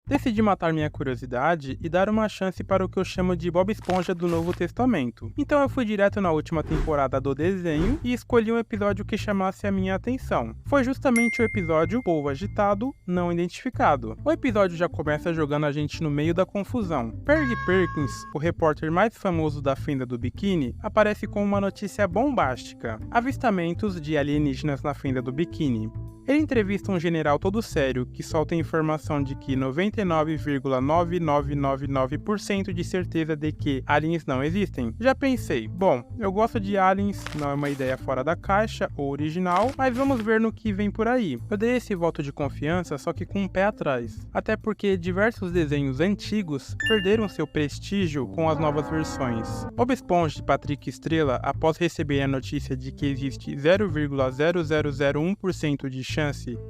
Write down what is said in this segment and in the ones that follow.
Decidi matar minha curiosidade e dar uma chance para o que eu chamo de Bob Esponja do Novo Testamento. Então eu fui direto na última temporada do desenho e escolhi um episódio que chamasse a minha atenção. Foi justamente o episódio Povo Agitado, Não Identificado. O episódio já começa jogando a gente no meio da confusão. Perry Perkins, o repórter mais famoso da fenda do biquíni, aparece com uma notícia bombástica: avistamentos de alienígenas na fenda do biquíni. Ele entrevista um general todo sério que solta a informação de que 99,9999% de certeza de que aliens não existem. Já pensei, bom, eu gosto de aliens, não é uma ideia fora da caixa ou original, mas vamos ver no que vem por aí. Eu dei esse voto de confiança, só que com um pé atrás. Até porque diversos desenhos antigos perderam seu prestígio com as novas versões. Bob Esponja e Patrick Estrela, após receber a notícia de que existe 0,0001% de chance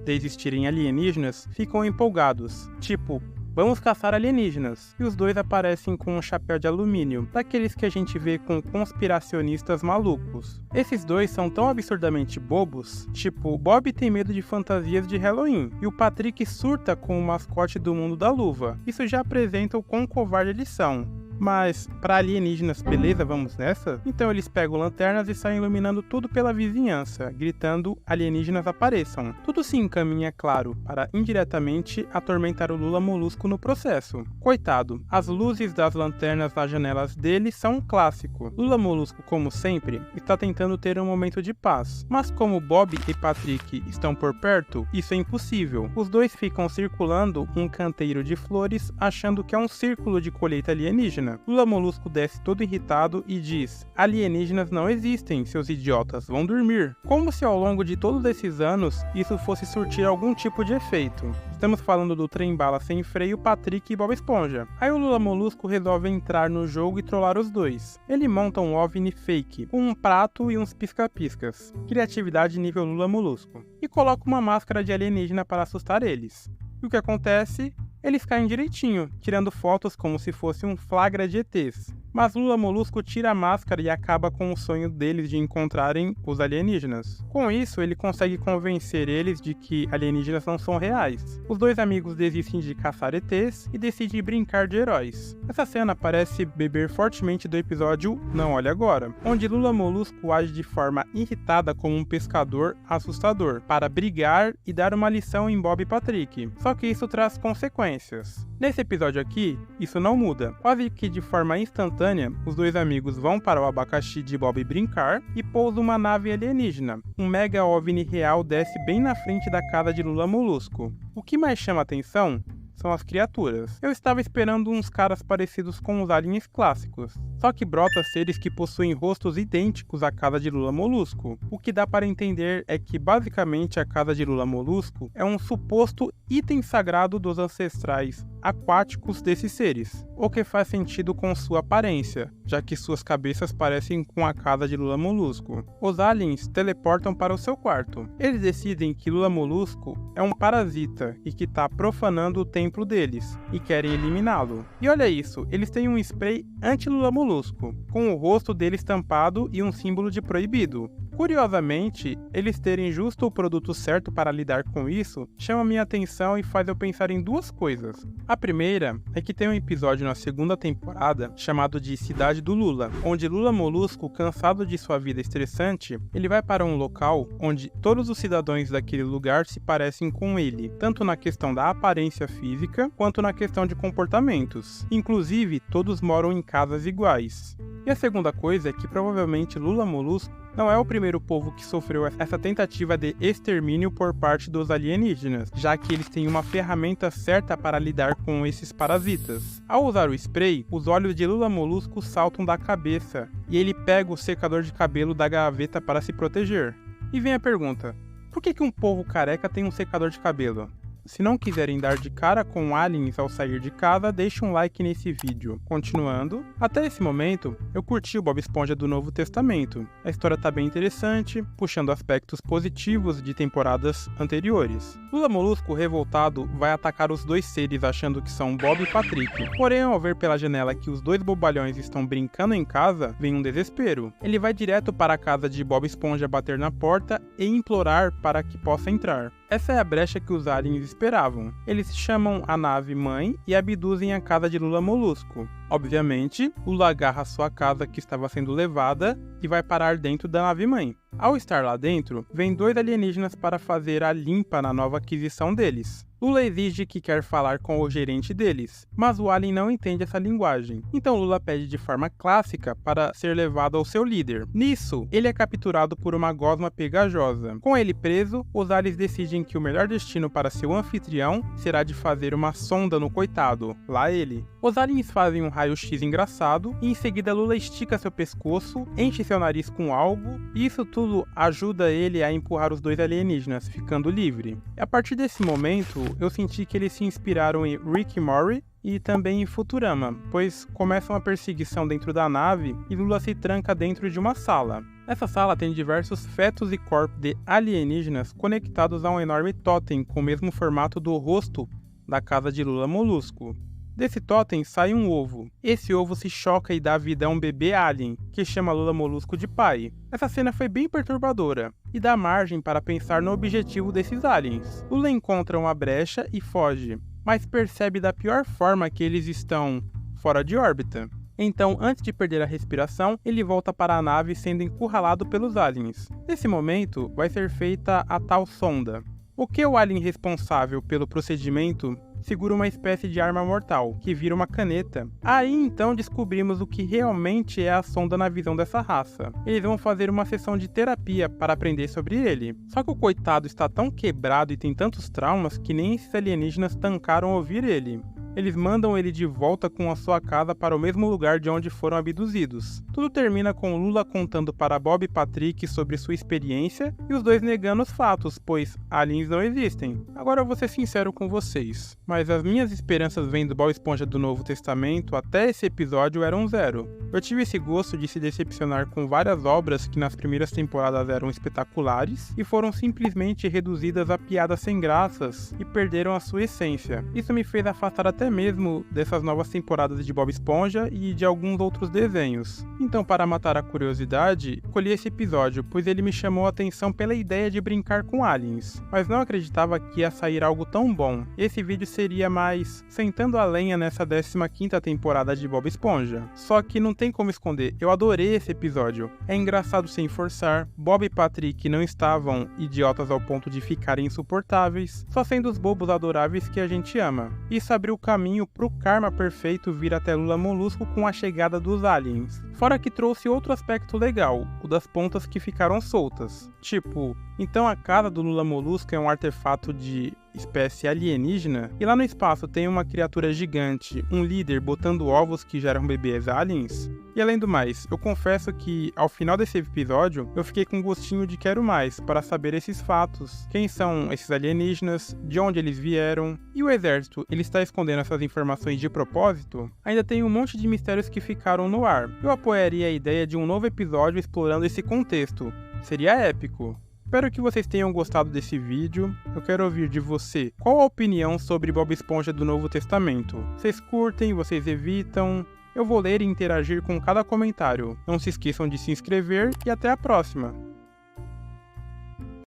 de existirem alienígenas, ficam empolgados, tipo, vamos caçar alienígenas, e os dois aparecem com um chapéu de alumínio, daqueles que a gente vê com conspiracionistas malucos. Esses dois são tão absurdamente bobos, tipo, Bob tem medo de fantasias de Halloween, e o Patrick surta com o mascote do mundo da luva. Isso já apresenta o quão covarde eles são. Mas, para alienígenas, beleza, vamos nessa? Então eles pegam lanternas e saem iluminando tudo pela vizinhança, gritando alienígenas apareçam. Tudo se encaminha, claro, para indiretamente atormentar o Lula Molusco no processo. Coitado, as luzes das lanternas nas janelas dele são um clássico. Lula Molusco, como sempre, está tentando ter um momento de paz. Mas como Bob e Patrick estão por perto, isso é impossível. Os dois ficam circulando um canteiro de flores, achando que é um círculo de colheita alienígena. Lula Molusco desce todo irritado e diz: alienígenas não existem, seus idiotas, vão dormir. Como se ao longo de todos esses anos isso fosse surtir algum tipo de efeito. Estamos falando do trem-bala sem freio, Patrick e Bob Esponja. Aí o Lula Molusco resolve entrar no jogo e trollar os dois. Ele monta um OVNI fake, com um prato e uns pisca-piscas. Criatividade nível Lula Molusco. E coloca uma máscara de alienígena para assustar eles. E o que acontece? Eles caem direitinho, tirando fotos como se fosse um flagra de ETs. Mas Lula Molusco tira a máscara e acaba com o sonho deles de encontrarem os alienígenas. Com isso, ele consegue convencer eles de que alienígenas não são reais. Os dois amigos desistem de caçar ETs e decidem brincar de heróis. Essa cena parece beber fortemente do episódio Não Olhe Agora, onde Lula Molusco age de forma irritada como um pescador assustador, para brigar e dar uma lição em Bob e Patrick. Só que isso traz consequências. Nesse episódio aqui, isso não muda. Quase que de forma instantânea, os dois amigos vão para o abacaxi de Bob brincar e pousa uma nave alienígena. Um mega OVNI real desce bem na frente da casa de Lula Molusco. O que mais chama atenção são as criaturas. Eu estava esperando uns caras parecidos com os aliens clássicos, só que brota seres que possuem rostos idênticos à casa de Lula Molusco. O que dá para entender é que basicamente a casa de Lula Molusco é um suposto item sagrado dos ancestrais aquáticos desses seres, o que faz sentido com sua aparência, já que suas cabeças parecem com a casa de Lula Molusco. Os aliens teleportam para o seu quarto. Eles decidem que Lula Molusco é um parasita e que está profanando o templo deles, e querem eliminá-lo. E olha isso, eles têm um spray anti-Lula Molusco, com o rosto dele estampado e um símbolo de proibido. Curiosamente, eles terem justo o produto certo para lidar com isso chama minha atenção e faz eu pensar em duas coisas. A primeira é que tem um episódio na segunda temporada chamado de Cidade do Lula, onde Lula Molusco, cansado de sua vida estressante, ele vai para um local onde todos os cidadãos daquele lugar se parecem com ele, tanto na questão da aparência física quanto na questão de comportamentos. Inclusive, todos moram em casas iguais. E a segunda coisa é que provavelmente Lula Molusco não é o primeiro povo que sofreu essa tentativa de extermínio por parte dos alienígenas, já que eles têm uma ferramenta certa para lidar com esses parasitas. Ao usar o spray, os olhos de Lula Molusco saltam da cabeça e ele pega o secador de cabelo da gaveta para se proteger. E vem a pergunta: por que um povo careca tem um secador de cabelo? Se não quiserem dar de cara com aliens ao sair de casa, deixe um like nesse vídeo. Continuando, até esse momento, eu curti o Bob Esponja do Novo Testamento. A história tá bem interessante, puxando aspectos positivos de temporadas anteriores. Lula Molusco, revoltado, vai atacar os dois seres achando que são Bob e Patrick. Porém, ao ver pela janela que os dois bobalhões estão brincando em casa, vem um desespero. Ele vai direto para a casa de Bob Esponja bater na porta e implorar para que possa entrar. Essa é a brecha que os aliens esperavam. Eles chamam a nave mãe e abduzem a casa de Lula Molusco. Obviamente, Lula agarra sua casa que estava sendo levada e vai parar dentro da nave mãe. Ao estar lá dentro, vem 2 alienígenas para fazer a limpa na nova aquisição deles. Lula exige que quer falar com o gerente deles, mas o alien não entende essa linguagem. Então Lula pede de forma clássica para ser levado ao seu líder. Nisso, ele é capturado por uma gosma pegajosa. Com ele preso, os aliens decidem que o melhor destino para seu anfitrião será de fazer uma sonda no coitado, lá ele. Os aliens fazem um raio-x engraçado e em seguida Lula estica seu pescoço, enche seu nariz com algo e isso tudo ajuda ele a empurrar os 2 alienígenas, ficando livre. A partir desse momento, eu senti que eles se inspiraram em Rick e Morty e também em Futurama, pois começa uma perseguição dentro da nave e Lula se tranca dentro de uma sala. Essa sala tem diversos fetos e corpos de alienígenas conectados a um enorme totem com o mesmo formato do rosto da casa de Lula Molusco. Desse totem sai um ovo. Esse ovo se choca e dá vida a um bebê alien, que chama Lula Molusco de pai. Essa cena foi bem perturbadora, e dá margem para pensar no objetivo desses aliens. Lula encontra uma brecha e foge, mas percebe da pior forma que eles estão fora de órbita. Então, antes de perder a respiração, ele volta para a nave sendo encurralado pelos aliens. Nesse momento, vai ser feita a tal sonda. O que o alien responsável pelo procedimento segura uma espécie de arma mortal, que vira uma caneta. Aí então descobrimos o que realmente é a sonda na visão dessa raça. Eles vão fazer uma sessão de terapia para aprender sobre ele. Só que o coitado está tão quebrado e tem tantos traumas que nem esses alienígenas tancaram ouvir ele. Eles mandam ele de volta com a sua casa para o mesmo lugar de onde foram abduzidos. Tudo termina com Lula contando para Bob e Patrick sobre sua experiência e os 2 negando os fatos, pois aliens não existem. Agora eu vou ser sincero com vocês, mas as minhas esperanças vendo Bob Esponja do Novo Testamento até esse episódio eram 0. Eu tive esse gosto de se decepcionar com várias obras que nas primeiras temporadas eram espetaculares e foram simplesmente reduzidas a piadas sem graças e perderam a sua essência. Isso me fez afastar até mesmo dessas novas temporadas de Bob Esponja e de alguns outros desenhos. Então, para matar a curiosidade, escolhi esse episódio, pois ele me chamou a atenção pela ideia de brincar com aliens, mas não acreditava que ia sair algo tão bom. Esse vídeo seria mais sentando a lenha nessa 15ª temporada de Bob Esponja. Só que não tem como esconder, eu adorei esse episódio. É engraçado sem forçar, Bob e Patrick não estavam idiotas ao ponto de ficarem insuportáveis, só sendo os bobos adoráveis que a gente ama. Isso abriu o caminho pro karma perfeito vir até Lula Molusco com a chegada dos aliens. Fora que trouxe outro aspecto legal, o das pontas que ficaram soltas. Tipo, então a casa do Lula Molusco é um artefato de espécie alienígena, e lá no espaço tem uma criatura gigante, um líder botando ovos que geram bebês aliens? E além do mais, eu confesso que ao final desse episódio, eu fiquei com gostinho de quero mais, para saber esses fatos. Quem são esses alienígenas, de onde eles vieram, e o exército, ele está escondendo essas informações de propósito? Ainda tem um monte de mistérios que ficaram no ar. Eu apoiaria a ideia de um novo episódio explorando esse contexto. Seria épico. Espero que vocês tenham gostado desse vídeo. Eu quero ouvir de você qual a opinião sobre Bob Esponja do Novo Testamento. Vocês curtem, vocês evitam? Eu vou ler e interagir com cada comentário. Não se esqueçam de se inscrever e até a próxima!